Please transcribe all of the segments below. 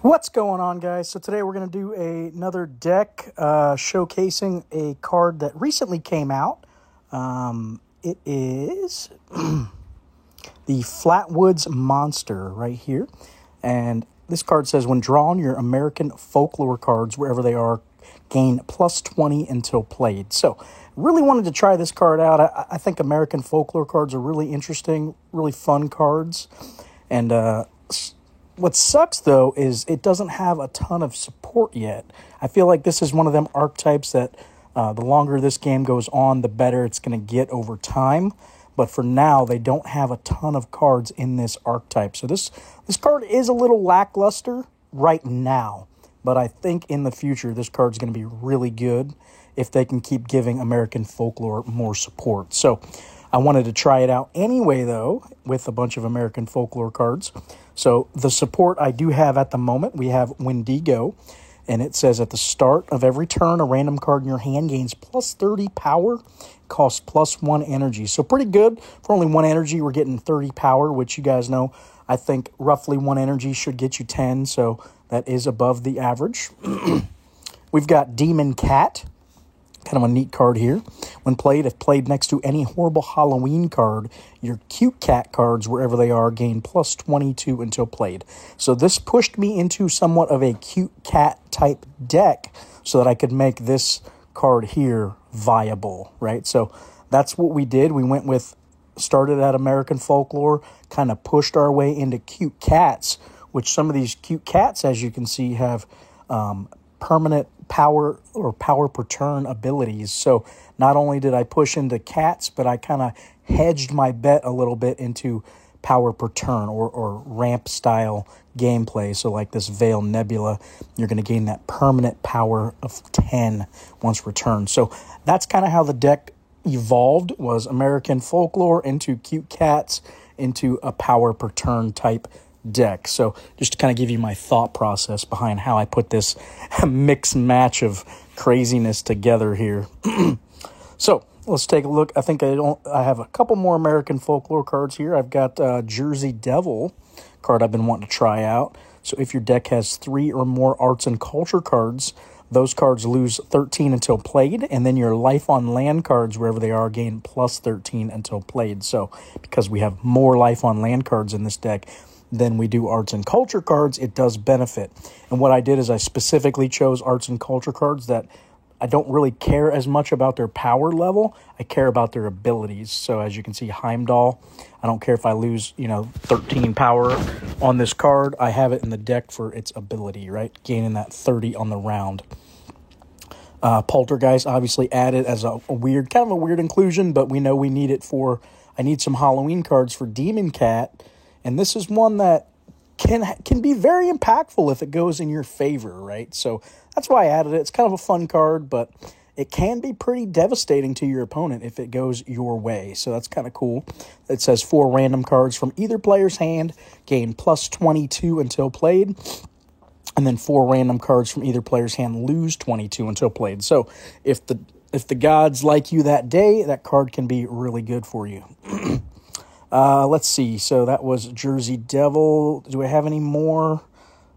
What's going on, guys? So today we're going to do another deck showcasing a card that recently came out. It is the Flatwoods Monster right here. And this card says, when drawn, your American folklore cards, wherever they are, gain plus 20 until played. So really wanted to try this card out. I think American folklore cards are really interesting, really fun cards. And what sucks, though, is it doesn't have a ton of support yet. I feel like this is one of them archetypes that the longer this game goes on, the better it's going to get over time. But for now, they don't have a ton of cards in this archetype. So this card is a little lackluster right now. But I think in the future, this card's going to be really good if they can keep giving American folklore more support. So I wanted to try it out anyway, though, with a bunch of American folklore cards. So the support I do have at the moment, we have Wendigo, and it says at the start of every turn, a random card in your hand gains plus 30 power, costs plus 1 energy. So pretty good. For only 1 energy, we're getting 30 power, which you guys know, I think roughly 1 energy should get you 10, so that is above the average. We've got Demon Cat. Kind of a neat card here. When played, if played next to any horrible Halloween card, your cute cat cards, wherever they are, gain plus 22 until played. So this pushed me into somewhat of a cute cat type deck so that I could make this card here viable, right? So that's what we did. We went with, started at American folklore, kind of pushed our way into cute cats, which some of these cute cats, as you can see, have permanent power or power per turn abilities. So not only did I push into cats, but I kind of hedged my bet a little bit into power per turn or ramp style gameplay. So like this Veil Nebula, you're going to gain that permanent power of 10 once returned. So that's kind of how the deck evolved, was American folklore into cute cats into a power per turn type deck. So just to kind of give you my thought process behind how I put this mix match of craziness together here. So let's take a look. I think I have a couple more American folklore cards here. I've got Jersey Devil card I've been wanting to try out. So if your deck has 3 or more arts and culture cards, those cards lose 13 until played, and then your life on land cards, wherever they are, gain plus 13 until played. So because we have more life on land cards in this deck than we do arts and culture cards, it does benefit. And what I did is I specifically chose arts and culture cards that I don't really care as much about their power level. I care about their abilities. So as you can see, Heimdall, I don't care if I lose, 13 power on this card. I have it in the deck for its ability, right? Gaining that 30 on the round. Poltergeist obviously added as a weird inclusion, but we know we need it for, I need some Halloween cards for Demon Cat. And this is one that can be very impactful if it goes in your favor, right? So that's why I added it. It's kind of a fun card, but it can be pretty devastating to your opponent if it goes your way. So that's kind of cool. It says 4 random cards from either player's hand gain plus 22 until played. And then 4 random cards from either player's hand lose 22 until played. So if the gods like you that day, that card can be really good for you. Let's see. So that was Jersey Devil. Do I have any more?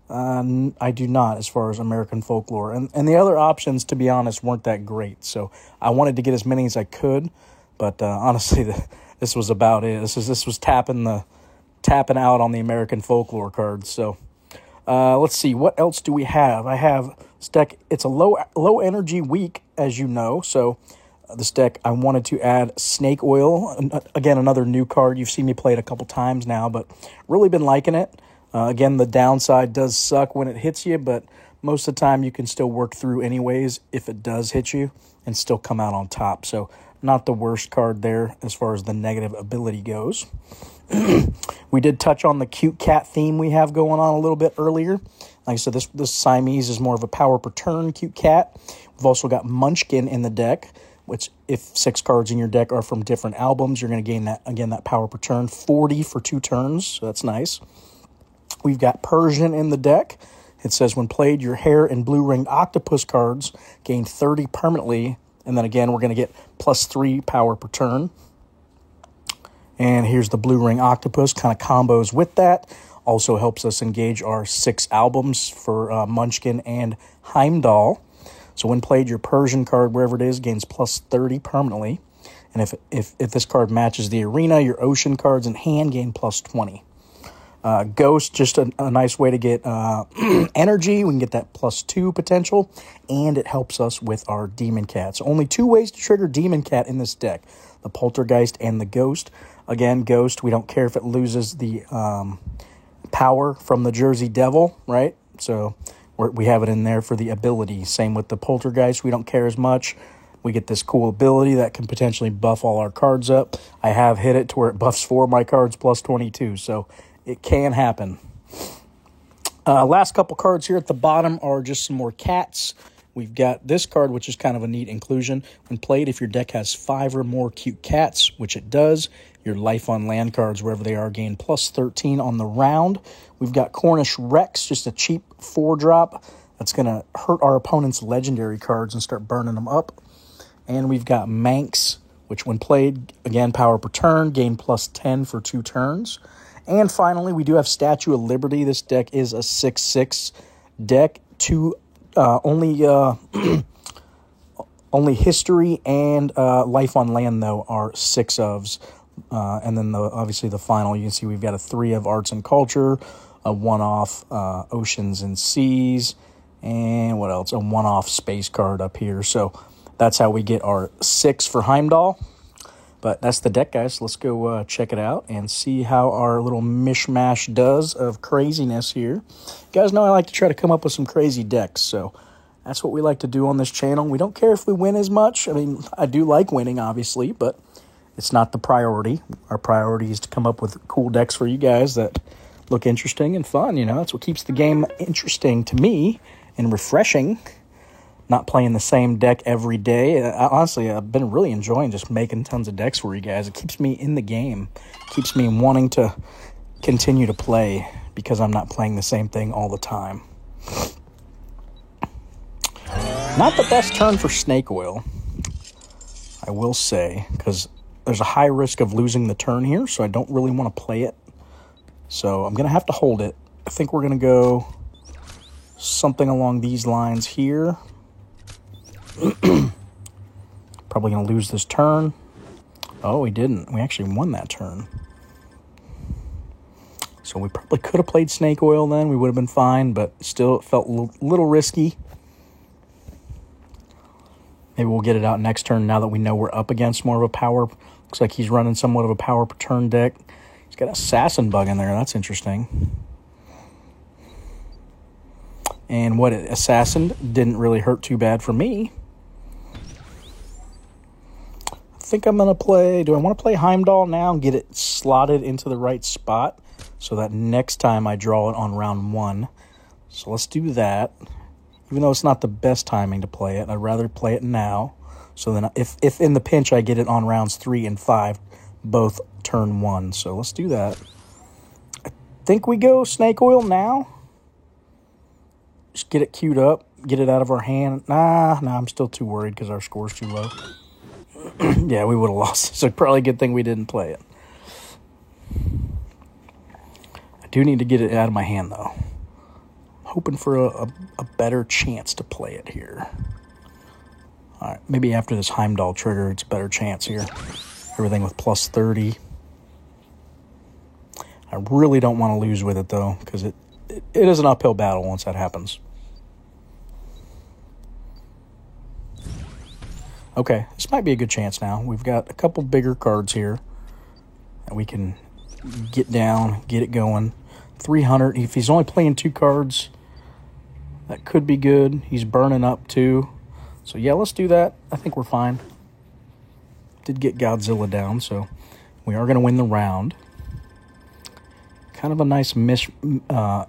I do not, as far as American folklore. And the other options, to be honest, weren't that great. So I wanted to get as many as I could. But honestly, this was about it. This was tapping out on the American folklore cards. So let's see. What else do we have? I have this deck. It's a low energy week, as you know. So this deck, I wanted to add Snake Oil. Again, another new card. You've seen me play it a couple times now, but really been liking it. Again, the downside does suck when it hits you, but most of the time you can still work through anyways if it does hit you and still come out on top. So not the worst card there as far as the negative ability goes. We did touch on the cute cat theme we have going on a little bit earlier. Like I said, this Siamese is more of a power per turn cute cat. We've also got Munchkin in the deck, which if 6 cards in your deck are from different albums, you're going to gain that power per turn, 40 for 2 turns, so that's nice. We've got Persian in the deck. It says when played, your Hare and Blue Ringed Octopus cards gain 30 permanently, and then again, we're going to get plus 3 power per turn. And here's the Blue Ring Octopus, kind of combos with that. Also helps us engage our 6 albums for Munchkin and Heimdall. So when played, your Persian card, wherever it is, gains plus 30 permanently. And if this card matches the arena, your ocean cards in hand gain plus 20. Ghost, just a nice way to get energy. We can get that plus 2 potential. And it helps us with our Demon Cats. Only 2 ways to trigger Demon Cat in this deck. The Poltergeist and the Ghost. Again, Ghost, we don't care if it loses the power from the Jersey Devil, right? So we have it in there for the ability. Same with the Poltergeist. We don't care as much. We get this cool ability that can potentially buff all our cards up. I have hit it to where it buffs 4 of my cards plus 22, so it can happen. Last couple cards here at the bottom are just some more cats. We've got this card, which is kind of a neat inclusion. When played, if your deck has 5 or more cute cats, which it does, your life on land cards, wherever they are, gain plus 13 on the round. We've got Cornish Rex, just a cheap 4-drop. That's going to hurt our opponent's legendary cards and start burning them up. And we've got Manx, which when played, again, power per turn, gain plus 10 for 2 turns. And finally, we do have Statue of Liberty. This deck is a 6/6 deck. Only history and life on land, though, are 6 ofs. And then, obviously, the final, you can see we've got a 3 of arts and culture, a 1-off oceans and seas, and what else? A 1-off space card up here. So that's how we get our 6 for Heimdall. But that's the deck, guys. Let's go check it out and see how our little mishmash does of craziness here. You guys know I like to try to come up with some crazy decks, so that's what we like to do on this channel. We don't care if we win as much. I mean, I do like winning, obviously, but it's not the priority. Our priority is to come up with cool decks for you guys that look interesting and fun. You know, that's what keeps the game interesting to me and refreshing. Not playing the same deck every day. Honestly, I've been really enjoying just making tons of decks for you guys. It keeps me in the game. Keeps me wanting to continue to play because I'm not playing the same thing all the time. Not the best turn for Snake Oil, I will say, because there's a high risk of losing the turn here, so I don't really want to play it. So I'm going to have to hold it. I think we're going to go something along these lines here. Probably going to lose this turn. Oh, we didn't. We actually won that turn. So we probably could have played Snake Oil then. We would have been fine, but still it felt a little risky. Maybe we'll get it out next turn now that we know we're up against more of a power. Looks like he's running somewhat of a power per turn deck. He's got Assassin Bug in there. That's interesting. And what it assassined didn't really hurt too bad for me. I think I'm going to play... Do I want to play Heimdall now and get it slotted into the right spot so that next time I draw it on round 1? So let's do that. Even though it's not the best timing to play it, I'd rather play it now. So then if in the pinch I get it on rounds 3 and 5, both turn 1. So let's do that. I think we go Snake Oil now. Just get it queued up, get it out of our hand. Nah, I'm still too worried because our score's too low. Yeah, we would have lost. So probably a good thing we didn't play it. I do need to get it out of my hand, though. Hoping for a better chance to play it here. All right, maybe after this Heimdall trigger, it's a better chance here. Everything with plus 30. I really don't want to lose with it, though, because it is an uphill battle once that happens. Okay, this might be a good chance now. We've got a couple bigger cards here that we can get down, get it going. 300. If he's only playing 2 cards, that could be good. He's burning up too. So yeah, let's do that. I think we're fine. Did get Godzilla down, so we are going to win the round. Kind of a nice mishmash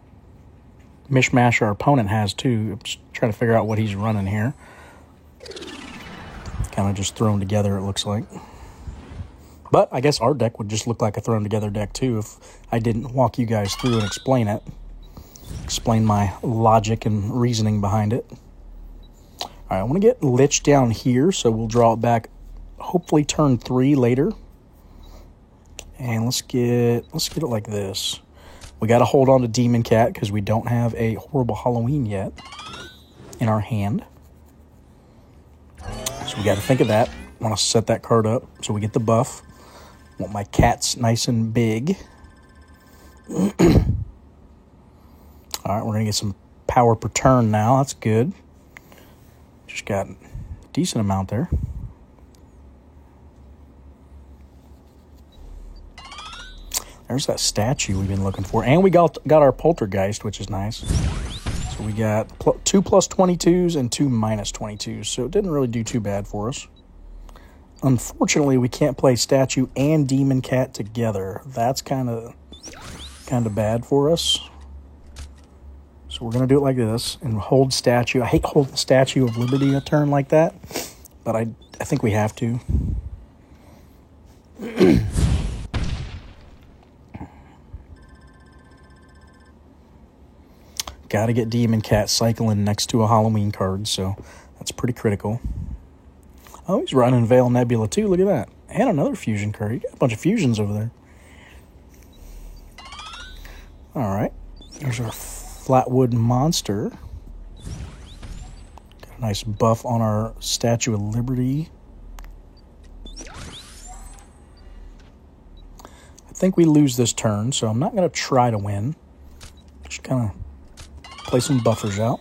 our opponent has too. I'm just trying to figure out what he's running here. Kind of just thrown together, it looks like. But I guess our deck would just look like a thrown together deck too if I didn't walk you guys through and explain it. Explain my logic and reasoning behind it. All right, I want to get Lich down here, so we'll draw it back hopefully turn 3 later. And let's get it like this. We got to hold on to Demon Cat because we don't have a Horrible Halloween yet in our hand. So we got to think of that. Want to set that card up so we get the buff. Want my cats nice and big. All right, we're going to get some power per turn now. That's good. Just got a decent amount there. There's that statue we've been looking for. And we got our Poltergeist, which is nice. So we got 2 plus 22s and 2 minus 22s. So it didn't really do too bad for us. Unfortunately, we can't play Statue and Demon Cat together. That's kind of bad for us. So we're going to do it like this and hold Statue. I hate holding Statue of Liberty a turn like that, but I think we have to. Got to get Demon Cat cycling next to a Halloween card, so that's pretty critical. Oh, he's running Veil Nebula too. Look at that. And another fusion card. You got a bunch of fusions over there. All right. There's our Flatwood Monster. Got a nice buff on our Statue of Liberty. I think we lose this turn, so I'm not going to try to win. Just kind of play some buffers out.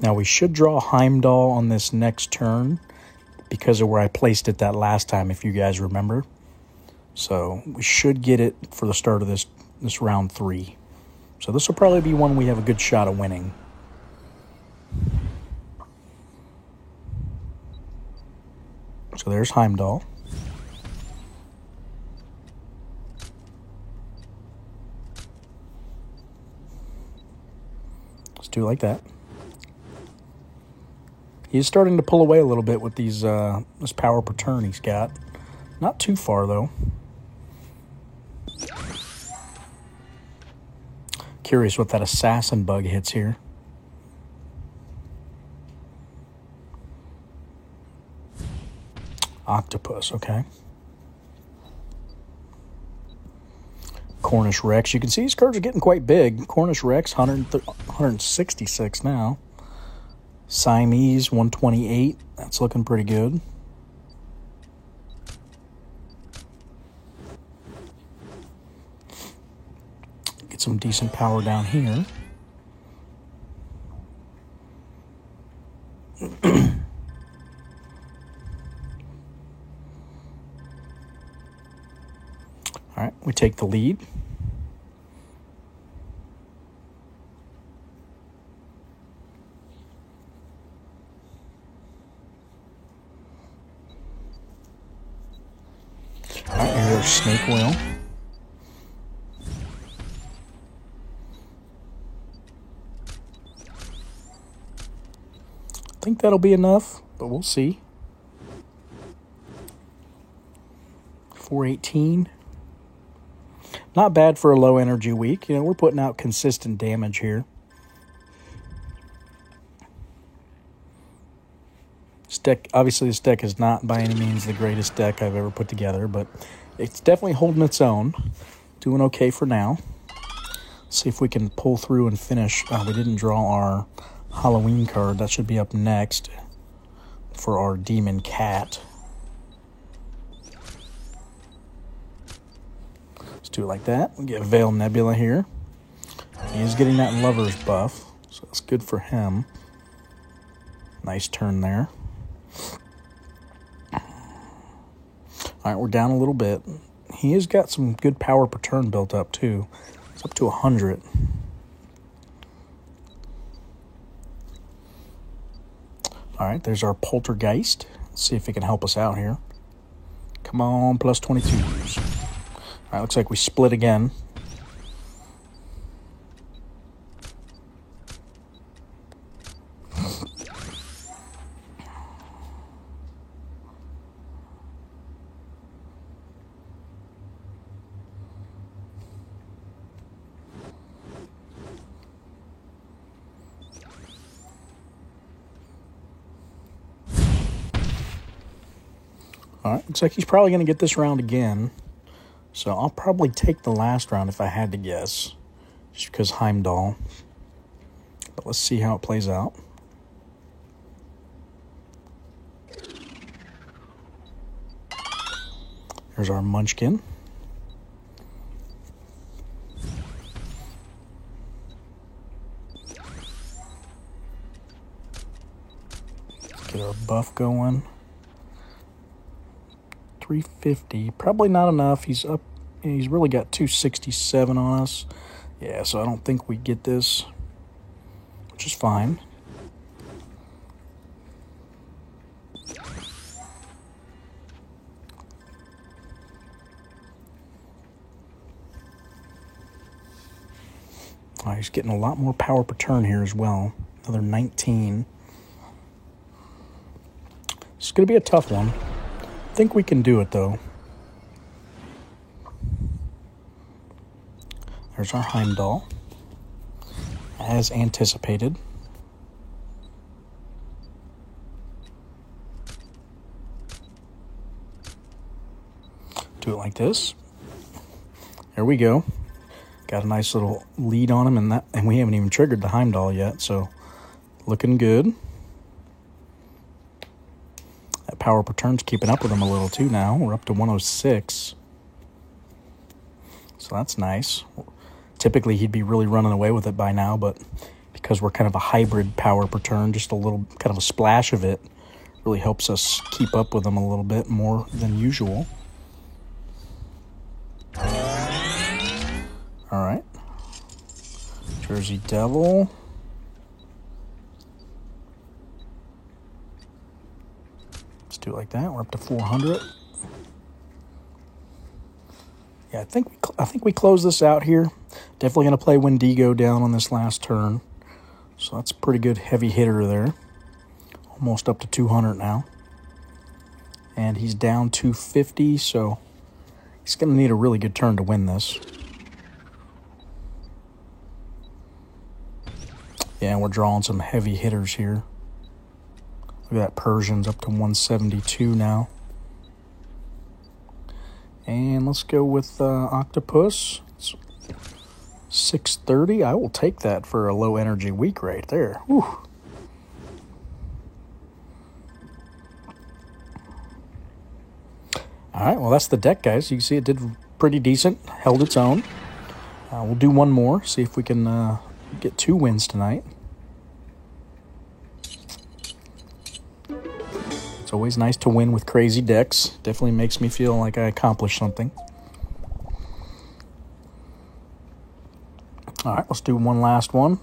Now we should draw Heimdall on this next turn because of where I placed it that last time, if you guys remember. So we should get it for the start of this round 3. So this will probably be one we have a good shot of winning. So there's Heimdall. Let's do it like that. He's starting to pull away a little bit with these this power per turn he's got. Not too far, though. Curious what that assassin bug hits here. Octopus, okay. Cornish Rex. You can see these cards are getting quite big. Cornish Rex, 166 now. Siamese, 128. That's looking pretty good. Get some decent power down here. All right, we take the lead. All right, here's Snake Whale. I think that'll be enough, but we'll see. 418. Not bad for a low energy week. You know, we're putting out consistent damage here. Obviously, this deck is not by any means the greatest deck I've ever put together, but it's definitely holding its own. Doing okay for now. Let's see if we can pull through and finish. We didn't draw our Halloween card. That should be up next for our Demon Cat. Let's do it like that. We get Veil Nebula here. He is getting that Lover's buff, so that's good for him. Nice turn there. All right, we're down a little bit. He has got some good power per turn built up, too. It's up to 100. All right, there's our Poltergeist. Let's see if he can help us out here. Come on, plus 22s. All right, looks like we split again. All right, looks like he's probably going to get this round again. So I'll probably take the last round if I had to guess, just because Heimdall. But let's see how it plays out. There's our Munchkin. Get our buff going. 350, probably not enough. He's up. He's really got 267 on us. Yeah, so I don't think we get this, which is fine. He's getting a lot more power per turn here as well. Another 19. It's going to be a tough one. I think we can do it, though. There's our Heimdall, as anticipated. Do it like this. There we go. Got a nice little lead on him, and we haven't even triggered the Heimdall yet, so looking good. That power per turn's keeping up with him a little too now. We're up to 106. So that's nice. Typically, he'd be really running away with it by now, but because we're kind of a hybrid power per turn, just a little kind of a splash of it really helps us keep up with him a little bit more than usual. All right. Jersey Devil. Let's do it like that. We're up to 400. Yeah, I think we close this out here. Definitely going to play Wendigo down on this last turn. So that's a pretty good heavy hitter there. Almost up to 200 now. And he's down 250, so he's going to need a really good turn to win this. Yeah, we're drawing some heavy hitters here. Look at that, Persian's up to 172 now. And let's go with Octopus. It's 630. I will take that for a low energy week right there. Whew. All right, well, that's the deck, guys. You can see it did pretty decent, held its own. We'll do one more, see if we can get 2 wins tonight. It's always nice to win with crazy decks. Definitely makes me feel like I accomplished something. All right, let's do one last one.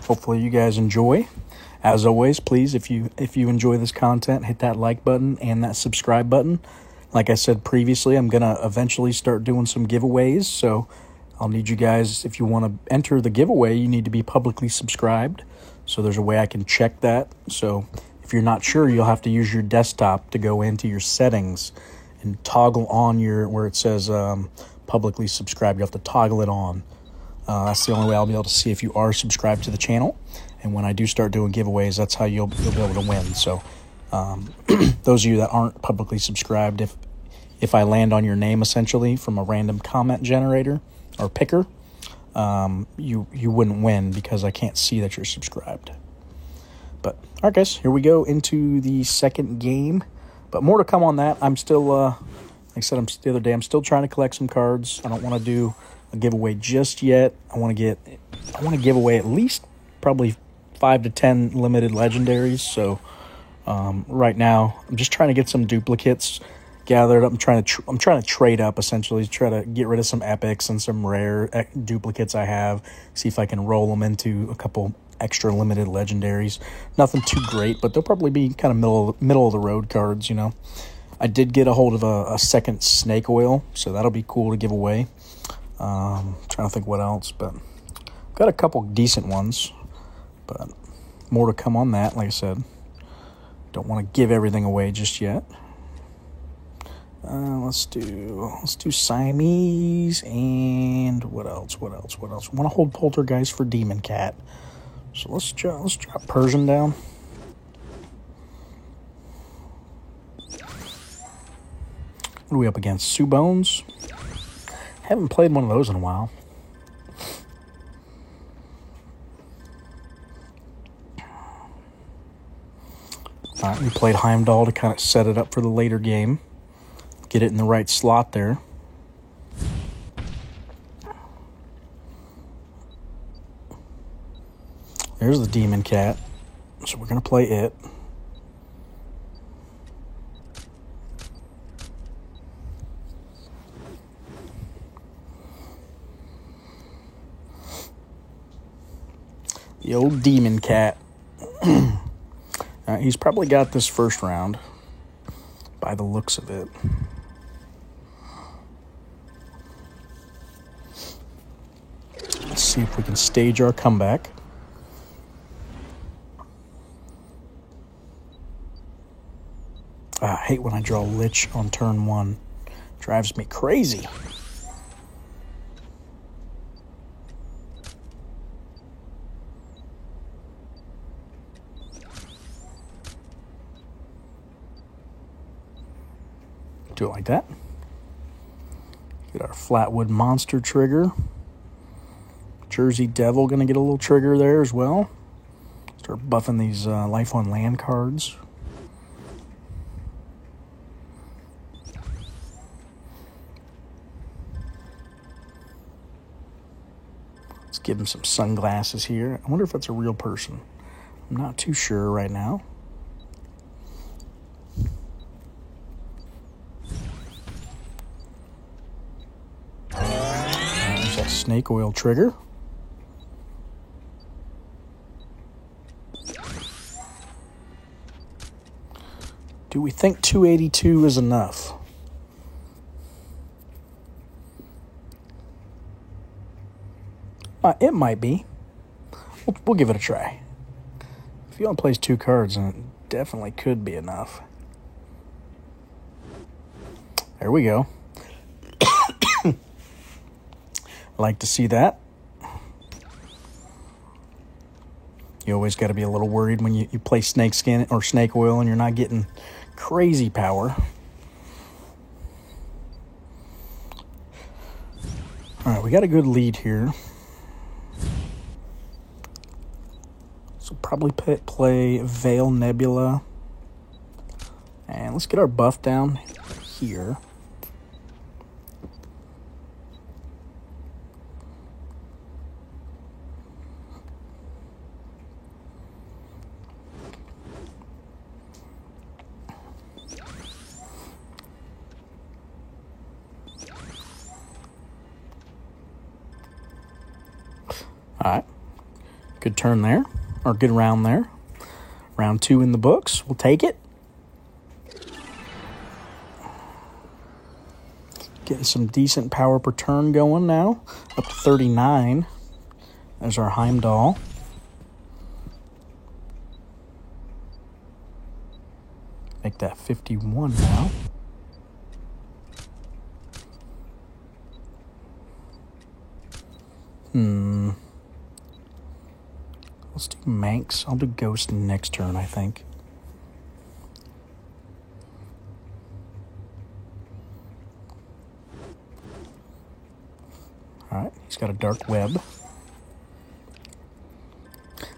Hopefully you guys enjoy. As always, please, if you enjoy this content, hit that like button and that subscribe button. Like I said previously, I'm going to eventually start doing some giveaways, so I'll need you guys, if you want to enter the giveaway, you need to be publicly subscribed. So there's a way I can check that. So if you're not sure, you'll have to use your desktop to go into your settings and toggle on where it says publicly subscribed. You have to toggle it on. That's the only way I'll be able to see if you are subscribed to the channel. And when I do start doing giveaways, that's how you'll be able to win. So those of you that aren't publicly subscribed, if I land on your name essentially from a random comment generator or picker, you wouldn't win because I can't see that you're subscribed. But all right, guys, here we go into the second game. But more to come on that. I'm still, like I said the other day, I'm still trying to collect some cards. I don't want to do a giveaway just yet. I want to give away at least probably 5 to 10 limited legendaries. So right now, I'm just trying to get some duplicates gathered up. I'm trying to trade up essentially, try to get rid of some epics and some rare duplicates I have. See if I can roll them into a couple extra limited legendaries. Nothing too great, but they'll probably be kind of middle of the road cards. You know, I did get a hold of a second snake oil, so that'll be cool to give away. Trying to think what else, but got a couple decent ones, but more to come on that. Like I said, don't want to give everything away just yet. Let's do Siamese and what else? I want to hold Poltergeist for Demon Cat. So let's drop Persian down. What are we up against? Sue Bones? Haven't played one of those in a while. All right, we played Heimdall to kind of set it up for the later game. Get it in the right slot there. There's the Demon Cat. So we're going to play it. The old Demon Cat. He's probably got this first round by the looks of it. Let's see if we can stage our comeback. I hate when I draw Lich on turn 1. Drives me crazy. Do it like that. Get our Flatwood Monster trigger. Jersey Devil going to get a little trigger there as well. Start buffing these Life on Land cards. Let's give him some sunglasses here. I wonder if that's a real person. I'm not too sure right now. There's that snake oil trigger. Do we think 282 is enough? It might be. We'll give it a try. If he only plays 2 cards, then it definitely could be enough. There we go. I like to see that. You always got to be a little worried when you play snake skin or snake oil and you're not getting crazy power. All right, we got a good lead here. So probably play Veil Nebula. And let's get our buff down here. All right, good turn there, or good round there. Round 2 in the books. We'll take it. Getting some decent power per turn going now. Up to 39. There's our Heimdall. Make that 51 now. Let's do Manx. I'll do Ghost next turn, I think. Alright, he's got a Dark Web.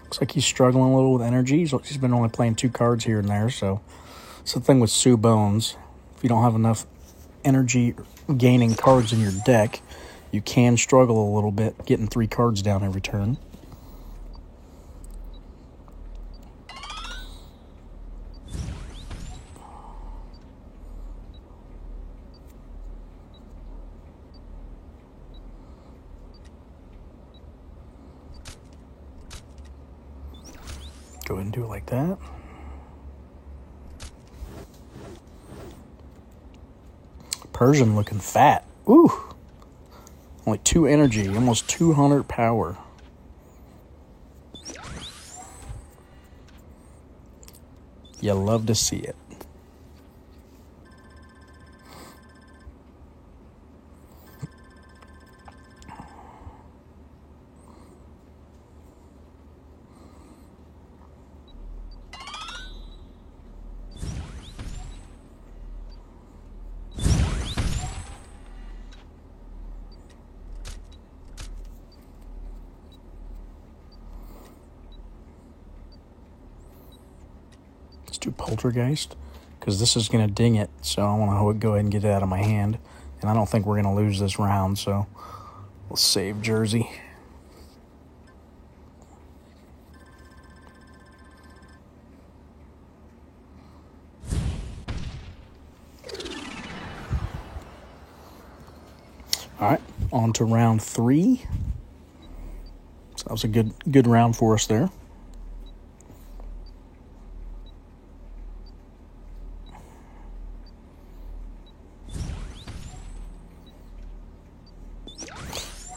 Looks like he's struggling a little with energy. He's been only playing 2 cards here and there, so it's the thing with Sue Bones. If you don't have enough energy gaining cards in your deck, you can struggle a little bit getting 3 cards down every turn. Go ahead and do it like that. Persian looking fat. Ooh. Only 2 energy, almost 200 power. You love to see it. do Poltergeist, because this is going to ding it, so I want to go ahead and get it out of my hand. And I don't think we're going to lose this round, so we'll save Jersey. All right, on to round 3. So that was a good round for us there.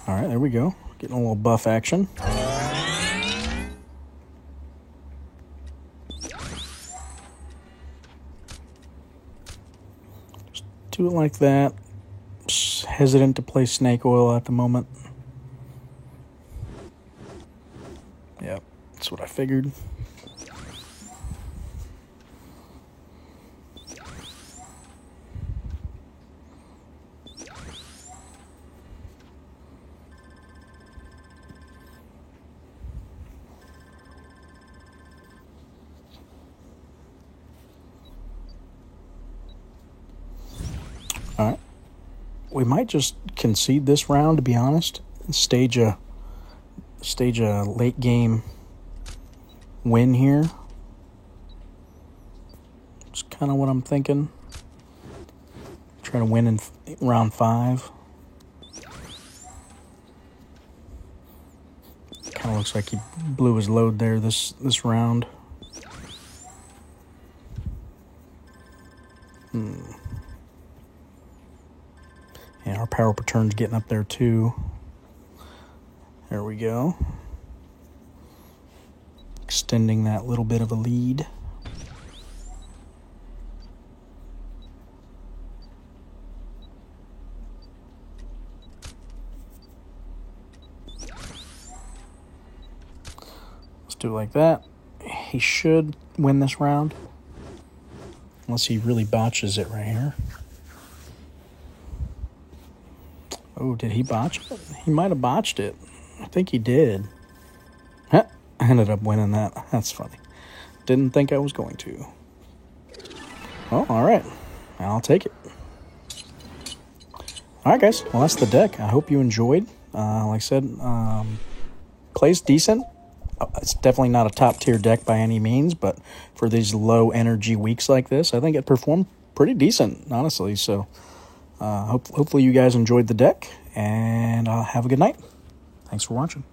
All right, there we go. Getting a little buff action. Just do it like that. Just hesitant to play snake oil at the moment. Yep, that's what I figured. All right. We might just concede this round, to be honest. Stage a late game win here. It's kind of what I'm thinking. Try to win in round 5. Kind of looks like he blew his load there this round. And our power per turn's getting up there too. There we go. Extending that little bit of a lead. Let's do it like that. He should win this round. Unless he really botches it right here. Oh, did he botch it? He might have botched it. I think he did. Huh, I ended up winning that. That's funny. Didn't think I was going to. Oh, all right. I'll take it. All right, guys. Well, that's the deck. I hope you enjoyed. Like I said, plays decent. It's definitely not a top-tier deck by any means, but for these low-energy weeks like this, I think it performed pretty decent, honestly. So hopefully you guys enjoyed the deck, and have a good night. Thanks for watching.